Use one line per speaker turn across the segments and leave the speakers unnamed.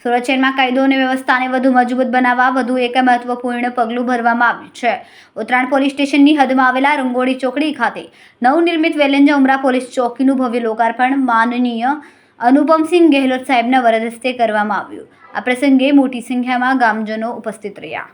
સુરત શહેરમાં કાયદો અને વ્યવસ્થાને વધુ મજબૂત બનાવવા વધુ એક મહત્વપૂર્ણ પગલું ભરવામાં આવ્યું છે। ઉત્તરાયણ પોલીસ સ્ટેશનની હદમાં આવેલા રંગોળી ચોકડી ખાતે નવનિર્મિત વેલેન્જા ઉમરા પોલીસ ચોકીનું ભવ્ય લોકાર્પણ માનનીય અનુપમસિંહ ગેહલોત સાહેબના વરદ હસ્તે કરવામાં આવ્યું। આ પ્રસંગે મોટી સંખ્યામાં ગામજનો ઉપસ્થિત રહ્યા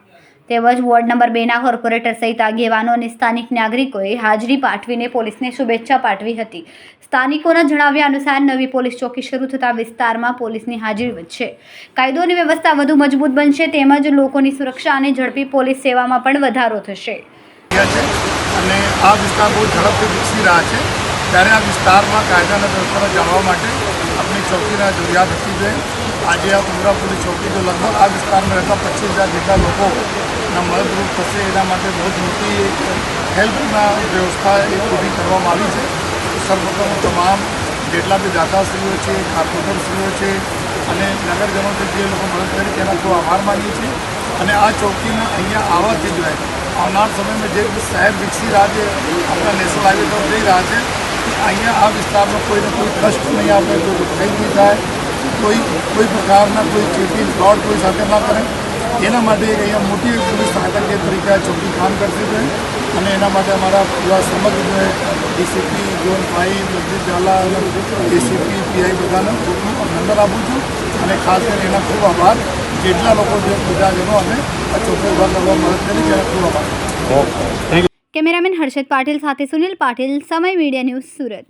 તેમજ વોર્ડ નંબર 2ના કોર્પોરેટર સહિત આગેવાનો અને સ્થાનિક નાગરિકોએ હાજરી પાઠવીને પોલીસને શુભેચ્છા પાઠવી હતી। સ્થાનિકોના જણાવ્યા અનુસાર નવી પોલીસ ચોકી શરૂ થતાં વિસ્તારમાં પોલીસની હાજરી વધશે, કાયદો અને વ્યવસ્થા વધુ મજબૂત બનશે તેમજ લોકોની સુરક્ષા અને ઝડપી પોલીસ સેવામાં પણ વધારો થશે।
અને આ વિસ્તાર બહુ ઝડપથી વિકસી રહ્યા છે ત્યારે આ વિસ્તારમાં કાયદાના વ્યવસ્થાને જાળવવા માટે આપણી ચોકીના જરૂરિયાત હતી છે। આજે આ ઉમરા પોલીસ ચોકી જો લગભગ આ વિસ્તારમાં રહેતા 25,000 જેટલા લોકોના મદદરૂપ થશે એના માટે બહુ જ મોટી એક હેલ્પના વ્યવસ્થા એ ઊભી કરવામાં આવી છે। સર્વપ્રથમ તમામ જેટલા બી દાતાશ્રીઓ છે, કોર્પોરેટરશ્રીઓ છે અને નગરજનો છે જે લોકો મદદ કરી તેના ખૂબ આભાર માનીએ છીએ। અને આ ચોકીના અહીંયા આવવાથી જ આવનાર સમયમાં જે શહેર વિકસી રહ્યા છે, આપણા નેશનલ હાઈવે તરફ જઈ રહ્યા છે, અહીંયા આ વિસ્તારમાં કોઈને કોઈ કષ્ટ નહીં આવે, કોઈ દુઃખાઈ નહીં થાય, કોઈ પ્રકારના કોઈ ચીટિંગ ફ્રોડ કોઈ સાથે ના કરે એના માટે અહીંયા મોટી પોલીસ સહાયતા કે તરીકે આ ચોકી કામ કરતી છે। અને એના માટે અમારા પૂરા સમગ્ર ડીસીપી ઝોન 5 જગદીશ ઝાલા અને એસીપી પીઆઈ બધાને ખૂબ અભિનંદન આપું છું અને ખાસ કરીને એના ખૂબ આભાર જેટલા લોકો જે પ્રજાજનો અને આ ચોકી ઉભા કરવા મદદ કરી તેના ખૂબ આભાર।
કેમેરામેન હર્ષદ પાટીલ સાથે સુનિલ પાટીલ, સમય મીડિયા ન્યૂઝ, સુરત।